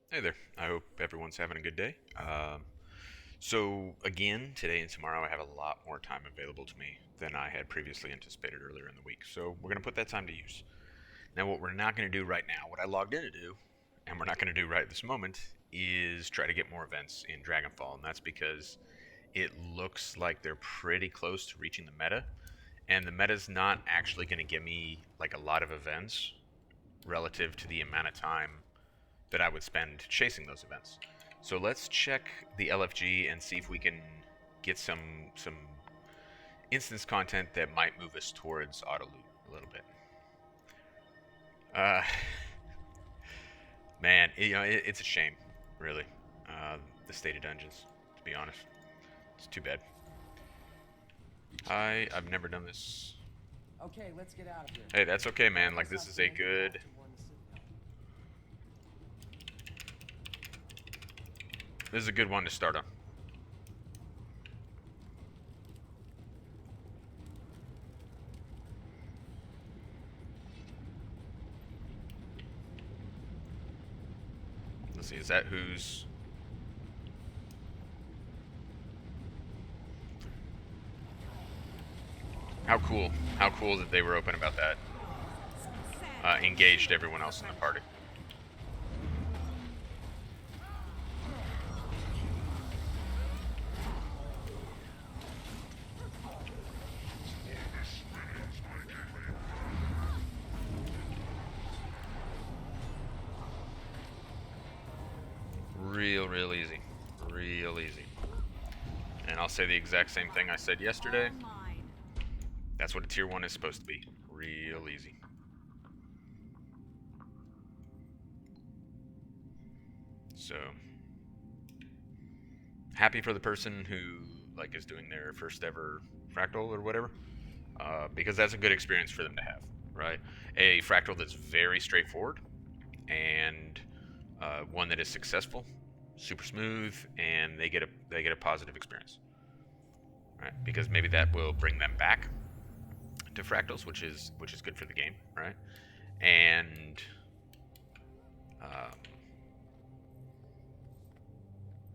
Hey there. I hope everyone's having a good day. So, again, today and tomorrow, I have a lot more time available to me than I had previously anticipated earlier in the week. So, we're going to put that time to use. Now, what we're not going to do right now, what I logged in to do, and we're not going to do right this moment, is try to get more events in Dragonfall. And that's because it looks like they're pretty close to reaching the meta. And the meta's not actually going to give me like a lot of events relative to the amount of time that I would spend chasing those events. So let's check the LFG and see if we can get some instance content that might move us towards auto loot a little bit. Uh, Man, it's a shame, really. The state of dungeons, to be honest, it's too bad. I've never done this. Okay, let's get out of here. Hey, that's okay, man. Like this is a good. This is a good one to start on. Let's see, is that who's... How cool. How cool that they were open about that. Engaged everyone else in the party. Real easy. Real easy. And I'll say the exact same thing I said yesterday. That's what a tier 1 is supposed to be. Real easy. So, happy for the person who like is doing their first ever fractal or whatever, because that's a good experience for them to have, right? A fractal that's very straightforward and one that is successful, super smooth, and they get a positive experience, right? Because maybe that will bring them back to fractals, which is good for the game, right? And um,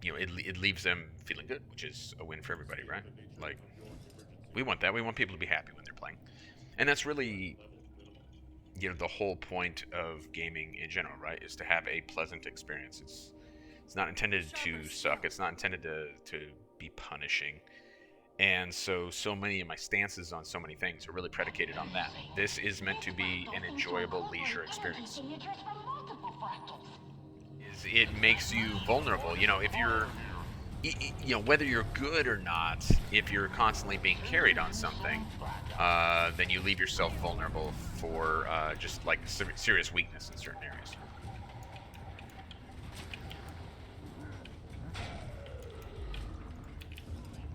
it leaves them feeling good, which is a win for everybody, right? Like, we want that. We want people to be happy when they're playing, and that's really the whole point of gaming in general, right? Is to have a pleasant experience. It's not intended to suck. It's not intended to be punishing. And so many of my stances on so many things are really predicated on that. This is meant to be an enjoyable leisure experience. It makes you vulnerable. If you're, whether you're good or not, if you're constantly being carried on something, then you leave yourself vulnerable for just like serious weakness in certain areas.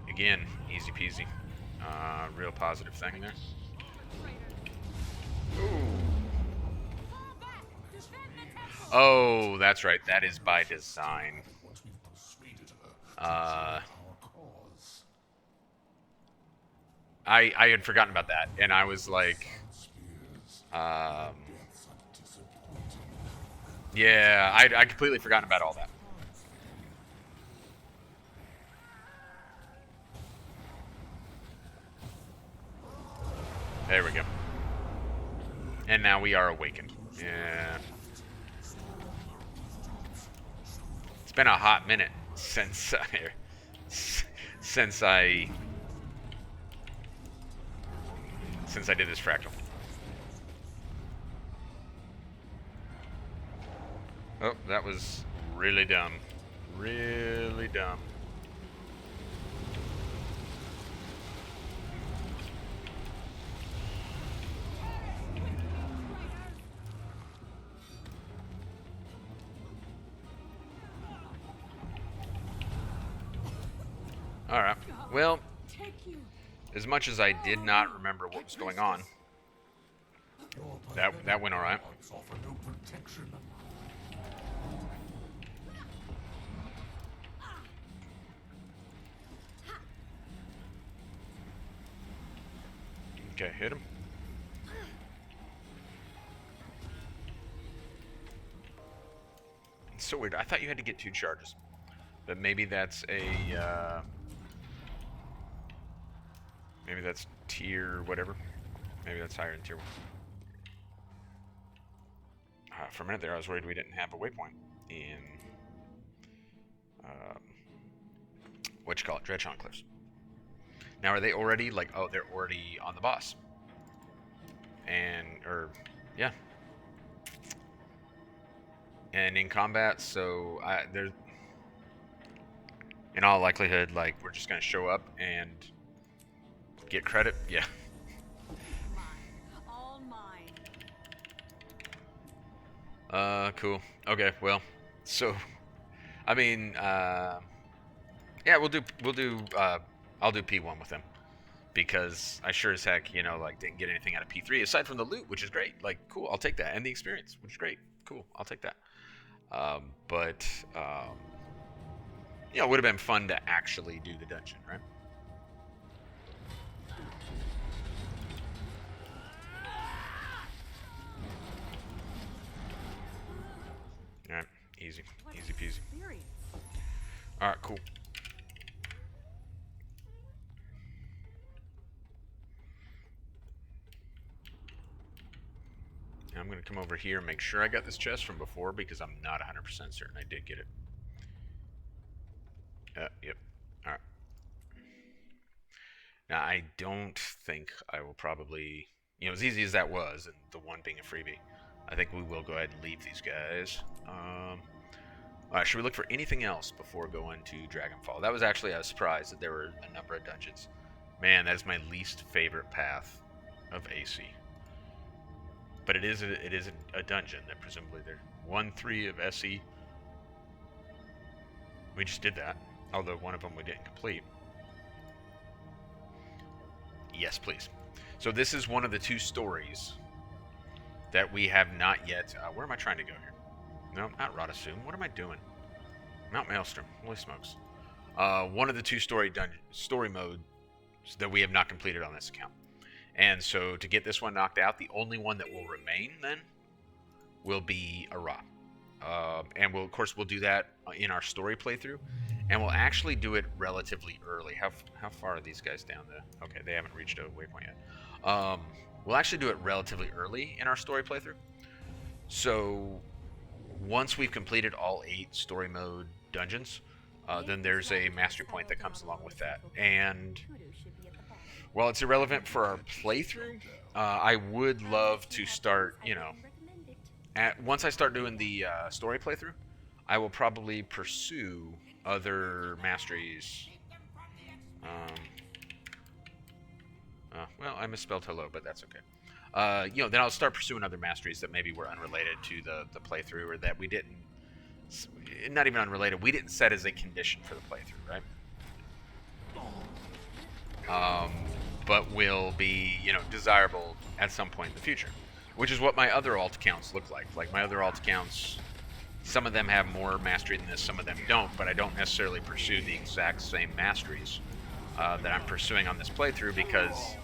Again, easy peasy. Real positive thing there. Ooh. Oh, that's right. That is by design. I had forgotten about that, and I was like, yeah, I completely forgotten about all that. There we go. And now we are awakened. Yeah. It's been a hot minute since since I did this fractal. Oh, that was really dumb. Really dumb. Alright. Well, as much as I did not remember what was going on, that went alright. Okay, hit him. It's so weird. I thought you had to get 2 charges. But maybe that's a... maybe that's tier whatever. Maybe that's higher than tier 1. For a minute there, I was worried we didn't have a waypoint in... what you call it? Dredge Cliffs. Now, are they already, like... Oh, they're already on the boss. And... Or... Yeah. And in combat, so... there's... In all likelihood, like, we're just going to show up and... Get credit? Yeah. All mine. Cool. Okay, well, so, I mean, yeah, I'll do P1 with him, because I sure as heck, you know, like, didn't get anything out of P3, aside from the loot, which is great, like, cool, I'll take that, and the experience, which is great, cool, I'll take that, you know, it would have been fun to actually do the dungeon, right? Alright, easy peasy. Alright, cool. Now I'm going to come over here and make sure I got this chest from before, because I'm not 100% certain I did get it. Yep. Alright. Now, I don't think I will probably... You know, as easy as that was, and the one being a freebie, I think we will go ahead and leave these guys. Should we look for anything else before going to Dragonfall? That was actually a surprise that there were a number of dungeons. Man, that is my least favorite path of AC. But it is a dungeon that presumably they're 1-3 of SE. We just did that, although one of them we didn't complete. Yes, please. So this is one of the 2 stories that we have not yet... where am I trying to go here? No, not Radasum. What am I doing? Mount Maelstrom. Holy smokes. One of the 2 story modes that we have not completed on this account. And so to get this one knocked out, the only one that will remain then will be a Ra. And of course, we'll do that in our story playthrough. And we'll actually do it relatively early. How far are these guys down the... Okay, they haven't reached a waypoint yet. We'll actually do it relatively early in our story playthrough. So once we've completed all 8 story mode dungeons, then there's a mastery point that comes along with that. And while it's irrelevant for our playthrough, I would love to start, you know... Once I start doing the story playthrough, I will probably pursue other masteries. Well, I misspelled hello, but that's okay. You know, then I'll start pursuing other masteries that maybe were unrelated to the playthrough, or that we didn't... Not even unrelated, we didn't set as a condition for the playthrough, right? But will be, you know, desirable at some point in the future. Which is what my other alt accounts look like. Like, my other alt accounts, some of them have more mastery than this, some of them don't, but I don't necessarily pursue the exact same masteries that I'm pursuing on this playthrough, because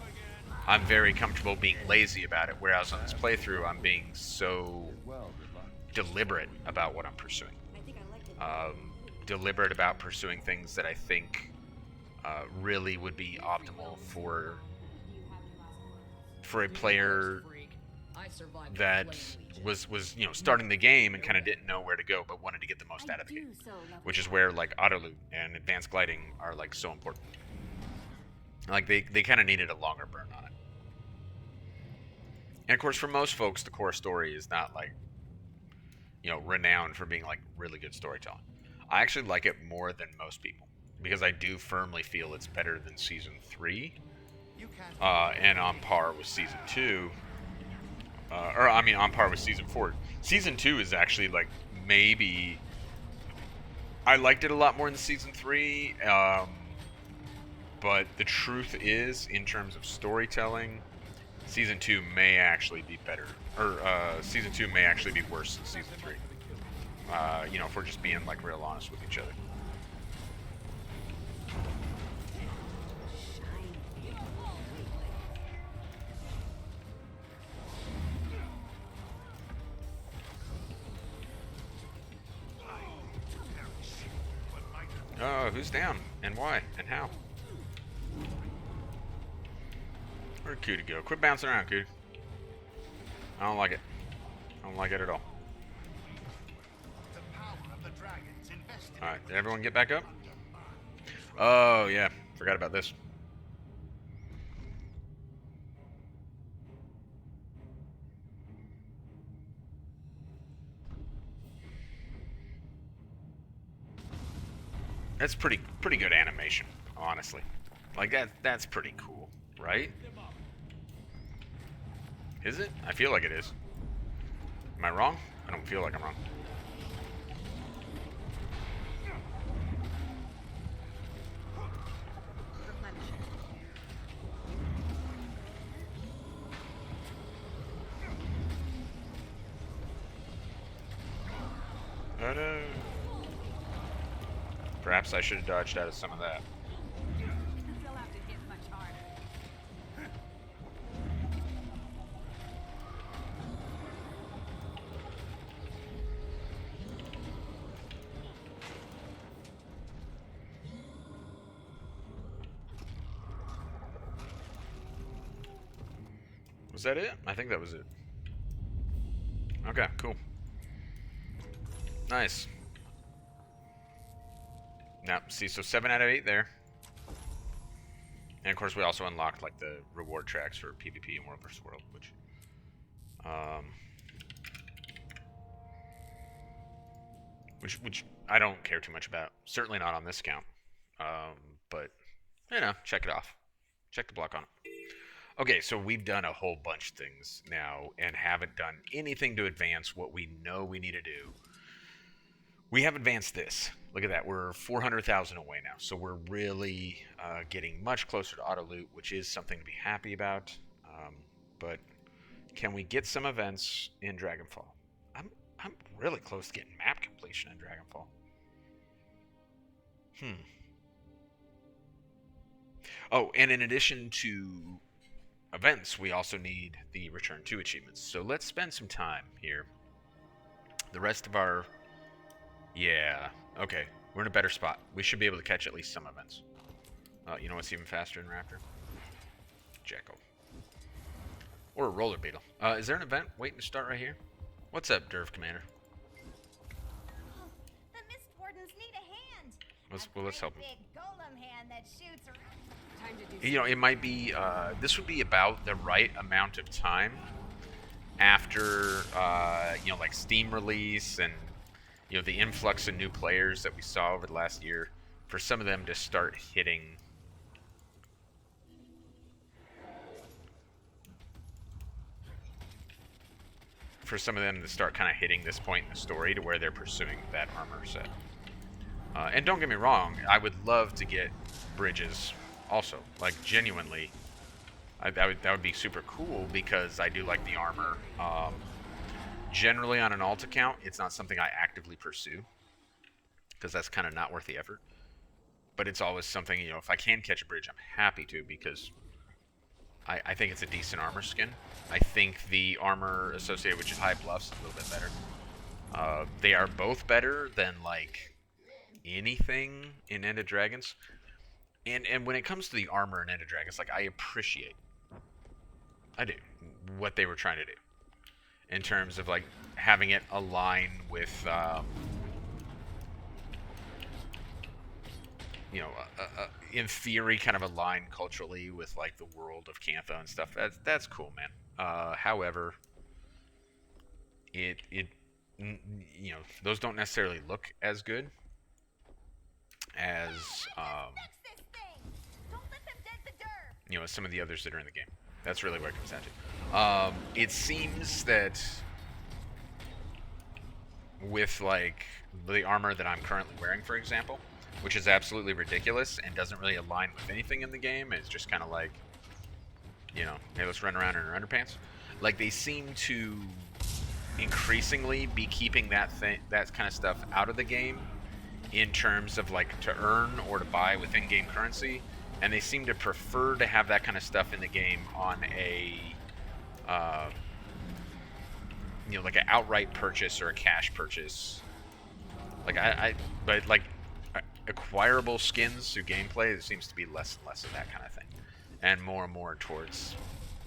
I'm very comfortable being lazy about it, whereas on this playthrough I'm being so deliberate about what I'm pursuing. Deliberate about pursuing things that I think really would be optimal for a player that was you know, starting the game and kind of didn't know where to go, but wanted to get the most out of the game, which is where like auto loot and advanced gliding are like so important. Like they kind of needed a longer burn on it. And of course, for most folks, the core story is not like, you know, renowned for being like really good storytelling. I actually like it more than most people, because I do firmly feel it's better than Season 3, and on par with Season 2, or I mean on par with Season 4. Season 2 is actually like, maybe, I liked it a lot more than Season 3, but the truth is, in terms of storytelling, Season 2 may actually be better, or Season 2 may actually be worse than Season 3. You know, if we're just being like real honest with each other. Oh, who's down? And why? And how? Where'd Cootie go? Quit bouncing around, Cootie. I don't like it. I don't like it at all. Alright, did everyone get back up? Oh, yeah. Forgot about this. That's pretty good animation, honestly. Like that's pretty cool, right? Is it? I feel like it is. Am I wrong? I don't feel like I'm wrong. Perhaps I should have dodged out of some of that. They'll have to hit much harder. Was that it? I think that was it. Okay, cool. Nice. Now, see, so 7 out of 8 there. And of course, we also unlocked like the reward tracks for PvP and World vs. World, which I don't care too much about. Certainly not on this count. But you know, check it off. Check the block on it. Okay, so we've done a whole bunch of things now and haven't done anything to advance what we know we need to do. We have advanced this. Look at that. We're 400,000 away now. So we're really getting much closer to auto loot, which is something to be happy about. But can we get some events in Dragonfall? I'm really close to getting map completion in Dragonfall. Oh, and in addition to events, we also need the Return to achievements. So let's spend some time here. The rest of our... Yeah, okay. We're in a better spot. We should be able to catch at least some events. You know what's even faster than Raptor? Jekyll. Or a Roller Beetle. Is there an event waiting to start right here? What's up, Derv Commander? The Mist Wardens need a hand. Let's help him. Big golem hand that shoots around. Time to do You know, it might be, this would be about the right amount of time after, you know, like Steam release and, you know, the influx of new players that we saw over the last year, for some of them to start hitting kind of hitting this point in the story to where they're pursuing that armor set. And don't get me wrong, I would love to get bridges also. Like, genuinely, that would be super cool because I do like the armor. Generally, on an alt account, it's not something I actively pursue because that's kind of not worth the effort. But it's always something, you know, if I can catch a bridge, I'm happy to because I think it's a decent armor skin. I think the armor associated with High Bluffs is a little bit better. They are both better than, like, anything in End of Dragons. And when it comes to the armor in End of Dragons, like, I appreciate, I do, what they were trying to do. In terms of, like, having it align with, you know, in theory, kind of align culturally with, like, the world of Cantha and stuff. That's cool, man. However, it you know, those don't necessarily look as good as, you know, some of the others that are in the game. That's really what it comes down to. It seems that with, like, the armor that I'm currently wearing, for example, which is absolutely ridiculous and doesn't really align with anything in the game, it's just kind of like, you know, hey, let's run around in our underpants. Like, they seem to increasingly be keeping that kind of stuff out of the game in terms of, like, to earn or to buy with in-game currency. And they seem to prefer to have that kind of stuff in the game on a, you know, like an outright purchase or a cash purchase. Like, but like, acquirable skins through gameplay, there seems to be less and less of that kind of thing, and more towards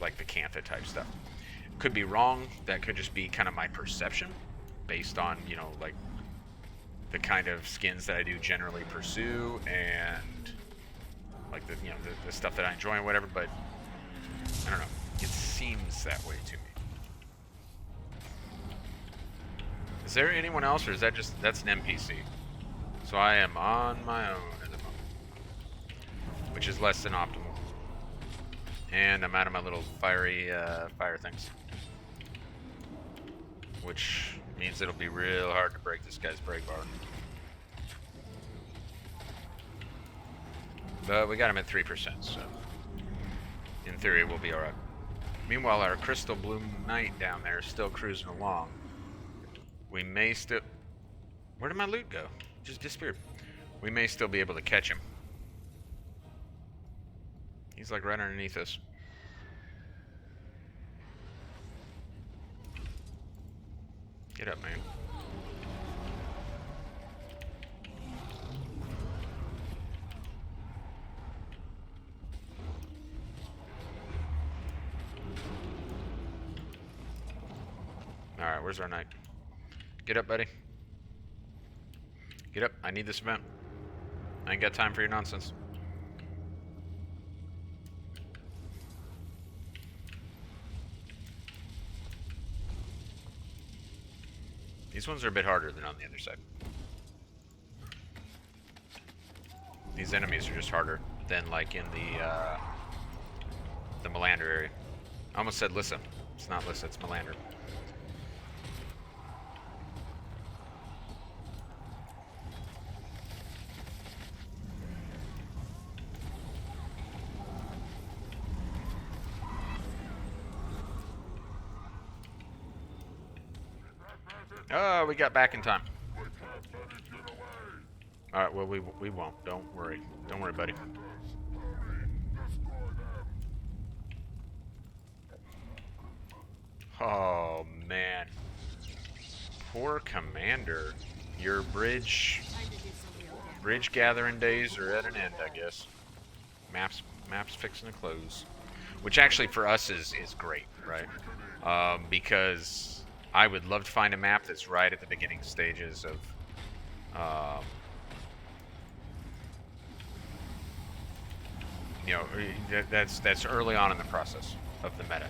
like the Cantha type stuff. Could be wrong. That could just be kind of my perception, based on like the kind of skins that I do generally pursue and like the stuff that I enjoy and whatever. But I don't know. It seems that way to me. Is there anyone else, or is that's an NPC? So I am on my own at the moment, which is less than optimal. And I'm out of my little fire things, which means it'll be real hard to break this guy's break bar. But we got him at 3%, so in theory we'll be alright. Meanwhile, our Crystal Blue Knight down there is still cruising along. We may still... Where did my loot go? Just disappeared. We may still be able to catch him. He's like right underneath us. Get up, man. Alright, where's our knight? Get up, buddy. Get up. I need this event. I ain't got time for your nonsense. These ones are a bit harder than on the other side. These enemies are just harder than like in the Melander area. I almost said Lissa. It's not Lissa, it's Melander. Oh, we got back in time. Alright, well, we won't. Don't worry. Don't worry, buddy. Oh, man. Poor Commander. Your bridge gathering days are at an end, I guess. Maps fixing to close. Which actually for us is great, right? Because I would love to find a map that's right at the beginning stages of that's early on in the process of the meta.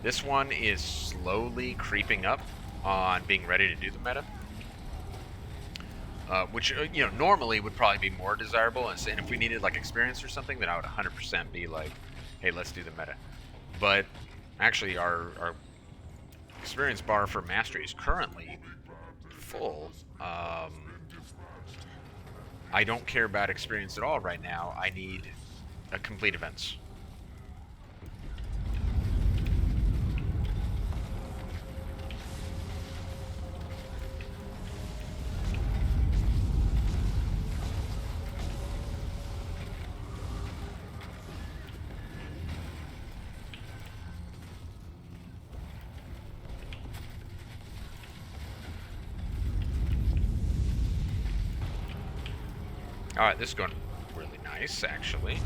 This one is slowly creeping up on being ready to do the meta, which normally would probably be more desirable. And if we needed like experience or something, then I would 100% be like, hey, let's do the meta. But actually, our experience bar for mastery is currently full. I don't care about experience at all right now. I need a complete events. Alright, this is going really nice, actually.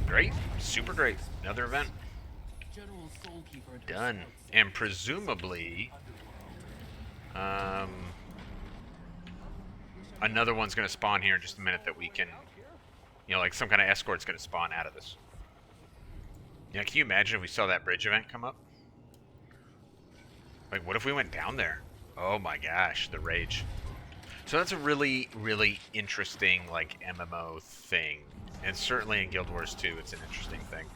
Great. Super great. Another event. Done. And presumably... another one's going to spawn here in just a minute that we can... like some kind of escort's going to spawn out of this. Yeah, can you imagine if we saw that bridge event come up? Like, what if we went down there? Oh my gosh, the rage. So that's a really, really interesting, like, MMO thing. And certainly in Guild Wars 2, it's an interesting thing.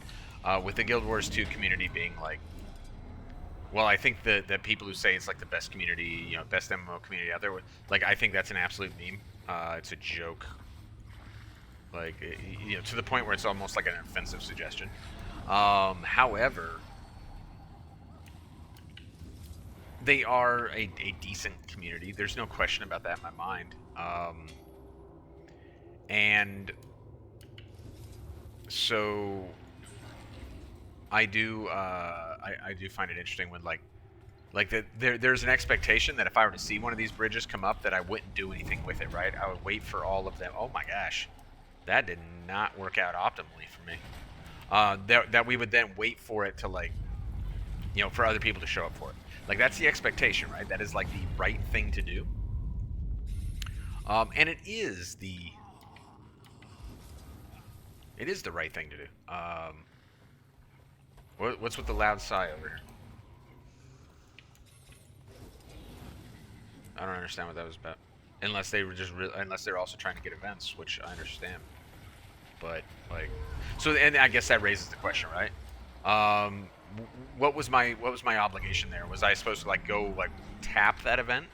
With the Guild Wars 2 community being, like... Well, I think that people who say it's, like, the best community, best MMO community out there, like, I think that's an absolute meme. It's a joke. Like, to the point where it's almost like an offensive suggestion. However... They are a decent community. There's no question about that in my mind. And so I do I do find it interesting when, like, Like there's an expectation that if I were to see one of these bridges come up, that I wouldn't do anything with it, right? I would wait for all of them. Oh my gosh, that did not work out optimally for me. That we would then wait for it to, like, you know, for other people to show up for it. Like, that's the expectation, right? That is like the right thing to do. And it is the right thing to do. What's with the loud sigh over here? I don't understand what that was about. Unless they were just unless they're also trying to get events, which I understand. But like, so, and I guess that raises the question, right? What was my obligation there? Was I supposed to, like, go, like, tap that event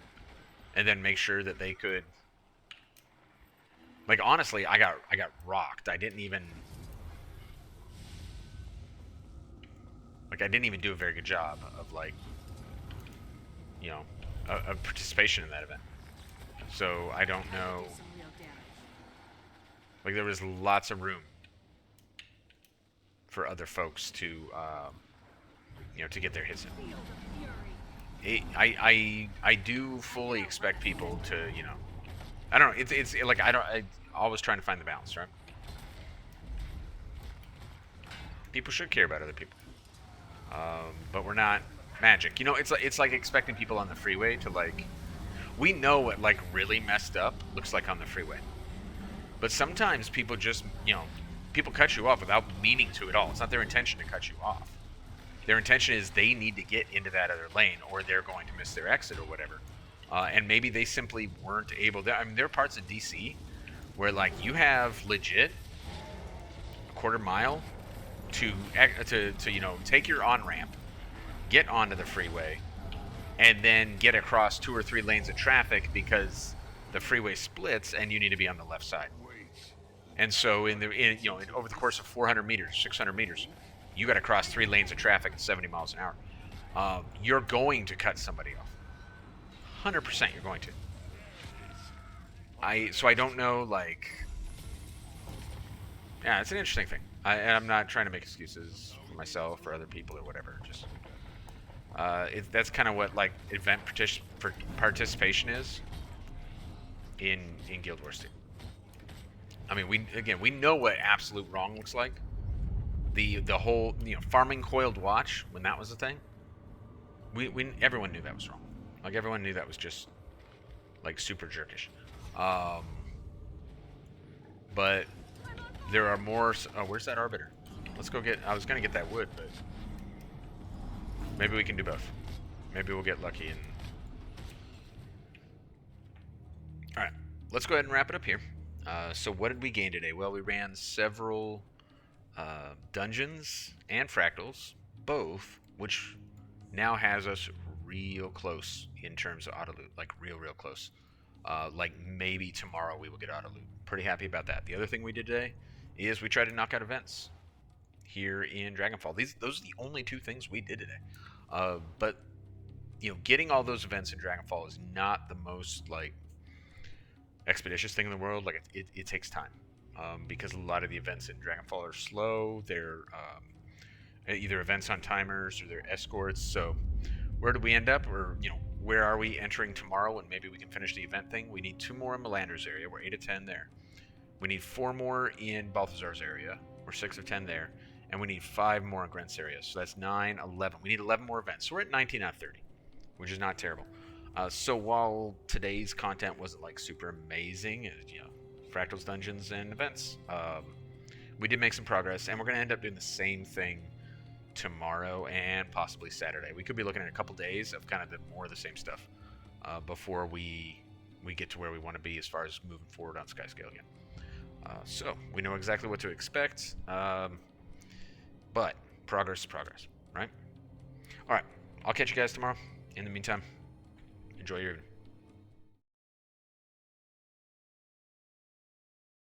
and then make sure that they could, like, honestly, I got rocked. I didn't even do a very good job of, like, you know, of participation in that event. So I don't know. Like, there was lots of room for other folks to, you know, to get their hits in. I do fully expect people to, you know, I don't know. It's like I always trying to find the balance, right? People should care about other people, but we're not Magic. You know, it's like expecting people on the freeway to, like, we know what, like, really messed up looks like on the freeway. But sometimes people just, you know, people cut you off without meaning to at all. It's not their intention to cut you off. Their intention is they need to get into that other lane, or they're going to miss their exit or whatever. And maybe they simply weren't able to. I mean, there are parts of DC where, like, you have legit a quarter mile to you know, take your on-ramp, get onto the freeway, and then get across 2 or 3 lanes of traffic because the freeway splits and you need to be on the left side. And so you know, over the course of 400 meters, 600 meters, you got to cross 3 lanes of traffic at 70 miles an hour. You're going to cut somebody off. 100% you're going to. So I don't know, like, yeah, it's an interesting thing. And I'm not trying to make excuses for myself or other people or whatever. Just that's kind of what, like, event participation is in Guild Wars 2. I mean, we know what absolute wrong looks like. The whole, you know, farming coiled watch, when that was a thing, everyone knew that was wrong. Like, everyone knew that was just, like, super jerkish. But there are more. Oh, where's that arbiter? Let's go get. I was gonna get that wood, but maybe we can do both. Maybe we'll get lucky and. All right, let's go ahead and wrap it up here. So what did we gain today? Well, we ran several dungeons and fractals, both, which now has us real close in terms of auto loot, like real close. Like, maybe tomorrow we will get auto loot. Pretty happy about that. The other thing we did today is we tried to knock out events here in Dragonfall. Those are the only 2 things we did today. But, you know, getting all those events in Dragonfall is not the most, like, expeditious thing in the world. Like, it takes time, because a lot of the events in Dragonfall are slow. They're either events on timers or they're escorts. So where do we end up? Or, you know, where are we entering tomorrow, and maybe we can finish the event thing? We need 2 more in Melander's area. We're 8 of 10 there. We need 4 more in Balthazar's area. We're 6 of 10 there. And we need 5 more in Grant's area. So that's 9, 11. We need 11 more events. So we're at 19 out of 30, which is not terrible. So while today's content wasn't, like, super amazing, you know, Fractals, dungeons, and events, we did make some progress, and we're going to end up doing the same thing tomorrow and possibly Saturday. We could be looking at a couple days of kind of more of the same stuff before we get to where we want to be as far as moving forward on Skyscale again. So we know exactly what to expect, but progress is progress, right? All right, I'll catch you guys tomorrow. In the meantime, enjoy your evening.